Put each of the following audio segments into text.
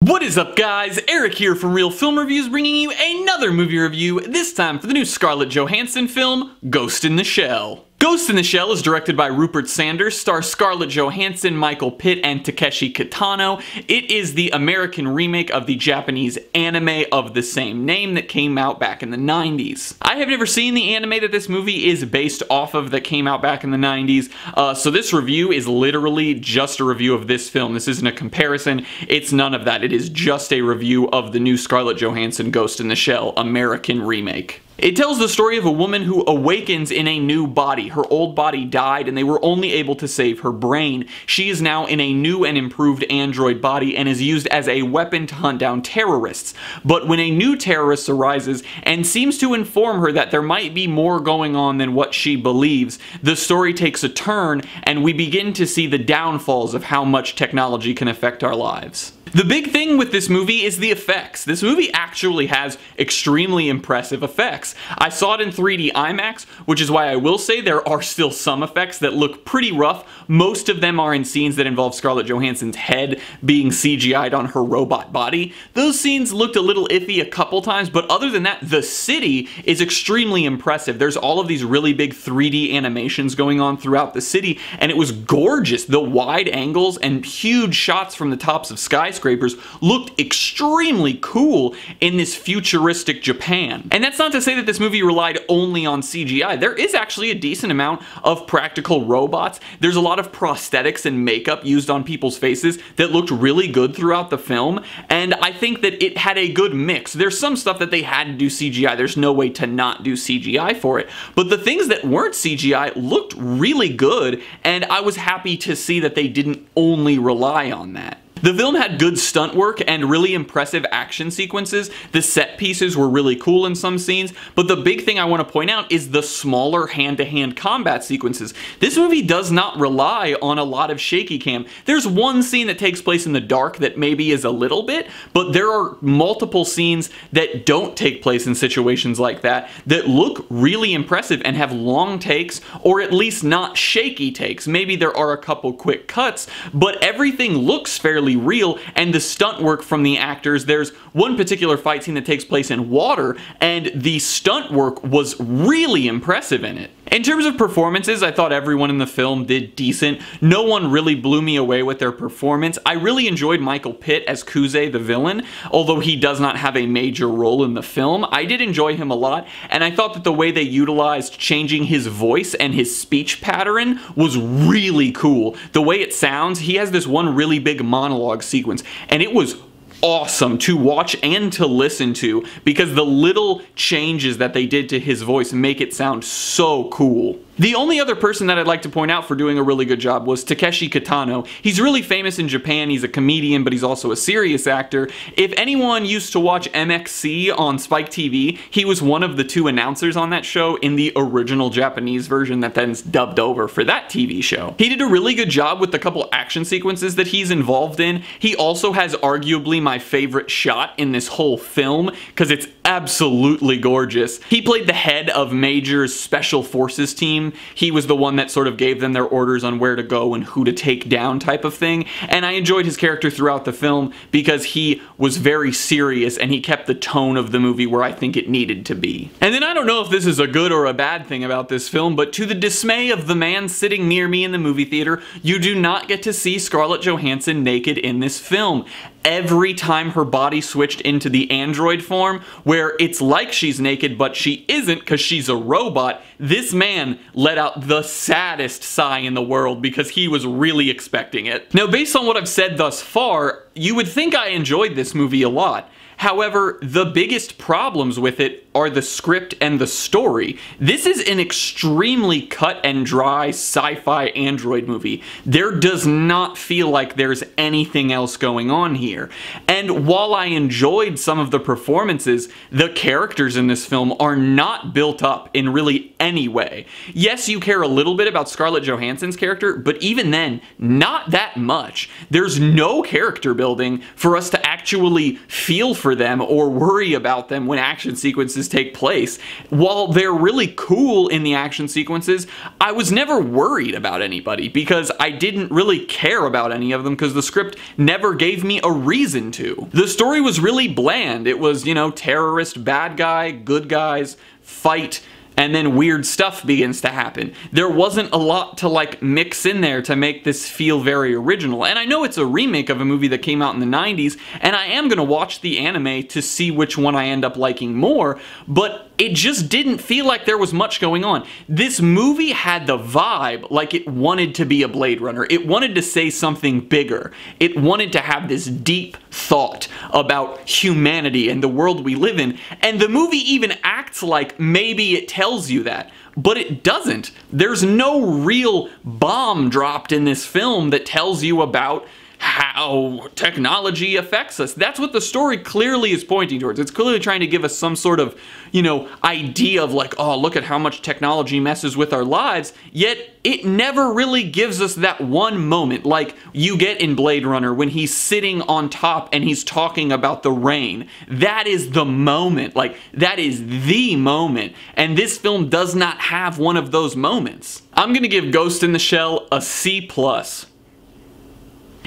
What is up, guys? Eric here from Real Film Reviews, bringing you another movie review, this time for the new Scarlett Johansson film, Ghost in the Shell. Ghost in the Shell is directed by Rupert Sanders, stars Scarlett Johansson, Michael Pitt, and Takeshi Kitano. It is the American remake of the Japanese anime of the same name that came out back in the 90s. I have never seen the anime that this movie is based off of that came out back in the 90s, so this review is literally just a review of this film. This isn't a comparison, it's none of that. It is just a review of the new Scarlett Johansson Ghost in the Shell American remake. It tells the story of a woman who awakens in a new body. Her old body died and they were only able to save her brain. She is now in a new and improved android body and is used as a weapon to hunt down terrorists. But when a new terrorist arises and seems to inform her that there might be more going on than what she believes, the story takes a turn and we begin to see the downfalls of how much technology can affect our lives. The big thing with this movie is the effects. This movie actually has extremely impressive effects. I saw it in 3D IMAX, which is why I will say there are still some effects that look pretty rough. Most of them are in scenes that involve Scarlett Johansson's head being CGI'd on her robot body. Those scenes looked a little iffy a couple times, but other than that, the city is extremely impressive. There's all of these really big 3D animations going on throughout the city, and it was gorgeous. The wide angles and huge shots from the tops of skyscrapers looked extremely cool in this futuristic Japan. And that's not to say that this movie relied only on CGI. There is actually a decent amount of practical robots. There's a lot of prosthetics and makeup used on people's faces that looked really good throughout the film, and I think that it had a good mix. There's some stuff that they had to do CGI. There's no way to not do CGI for it, but the things that weren't CGI looked really good, and I was happy to see that they didn't only rely on that. The film had good stunt work and really impressive action sequences. The set pieces were really cool in some scenes, but the big thing I want to point out is the smaller hand-to-hand combat sequences. This movie does not rely on a lot of shaky cam. There's one scene that takes place in the dark that maybe is a little bit, but there are multiple scenes that don't take place in situations like that that look really impressive and have long takes, or at least not shaky takes. Maybe there are a couple quick cuts, but everything looks fairly real, and the stunt work from the actors, there's one particular fight scene that takes place in water, and the stunt work was really impressive in it. In terms of performances, I thought everyone in the film did decent. No one really blew me away with their performance. I really enjoyed Michael Pitt as Kuze the villain, although he does not have a major role in the film. I did enjoy him a lot, and I thought that the way they utilized changing his voice and his speech pattern was really cool. The way it sounds, he has this one really big monologue sequence, and it was awesome to watch and to listen to because the little changes that they did to his voice make it sound so cool. The only other person that I'd like to point out for doing a really good job was Takeshi Kitano. He's really famous in Japan. He's a comedian, but he's also a serious actor. If anyone used to watch MXC on Spike TV, he was one of the two announcers on that show in the original Japanese version that then's dubbed over for that TV show. He did a really good job with the couple action sequences that he's involved in. He also has arguably my favorite shot in this whole film because it's absolutely gorgeous. He played the head of Major's Special Forces team. He was the one that sort of gave them their orders on where to go and who to take down type of thing, and I enjoyed his character throughout the film because he was very serious and he kept the tone of the movie where I think it needed to be. And then I don't know if this is a good or a bad thing about this film, but to the dismay of the man sitting near me in the movie theater, you do not get to see Scarlett Johansson naked in this film. Every time her body switched into the android form, where it's like she's naked but she isn't because she's a robot, this man let out the saddest sigh in the world because he was really expecting it. Now, based on what I've said thus far, you would think I enjoyed this movie a lot. However, the biggest problems with it are the script and the story. This is an extremely cut and dry sci-fi android movie. There does not feel like there's anything else going on here. And while I enjoyed some of the performances, the characters in this film are not built up in really any way. Yes, you care a little bit about Scarlett Johansson's character, but even then, not that much. There's no character building for us to actually actually feel for them or worry about them when action sequences take place. While they're really cool in the action sequences, I was never worried about anybody because I didn't really care about any of them because the script never gave me a reason to. The story was really bland. It was, you know, terrorist, bad guy, good guys, fight, and then weird stuff begins to happen. There wasn't a lot to like mix in there to make this feel very original. And I know it's a remake of a movie that came out in the 90s, and I am gonna watch the anime to see which one I end up liking more, but it just didn't feel like there was much going on. This movie had the vibe like it wanted to be a Blade Runner. It wanted to say something bigger. It wanted to have this deep thought about humanity and the world we live in, and the movie even acts like maybe it tells you that. But it doesn't. There's no real bomb dropped in this film that tells you about how technology affects us. That's what the story clearly is pointing towards. It's clearly trying to give us some sort of, you know, idea of like, oh, look at how much technology messes with our lives, yet it never really gives us that one moment like you get in Blade Runner when he's sitting on top and he's talking about the rain. That is the moment. Like, that is the moment. And this film does not have one of those moments. I'm gonna give Ghost in the Shell a C+.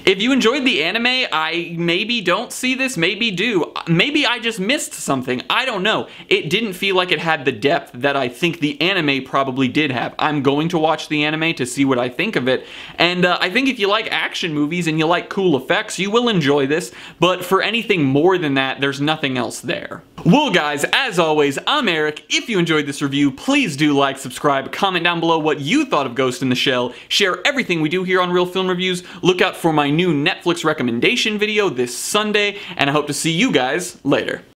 If you enjoyed the anime, I maybe don't see this, maybe do. Maybe I just missed something. I don't know. It didn't feel like it had the depth that I think the anime probably did have. I'm going to watch the anime to see what I think of it, and I think if you like action movies and you like cool effects, you will enjoy this, but for anything more than that, there's nothing else there. Well guys, as always, I'm Eric. If you enjoyed this review, please do like, subscribe, comment down below what you thought of Ghost in the Shell, share everything we do here on Real Film Reviews, look out for my new Netflix recommendation video this Sunday, and I hope to see you guys later.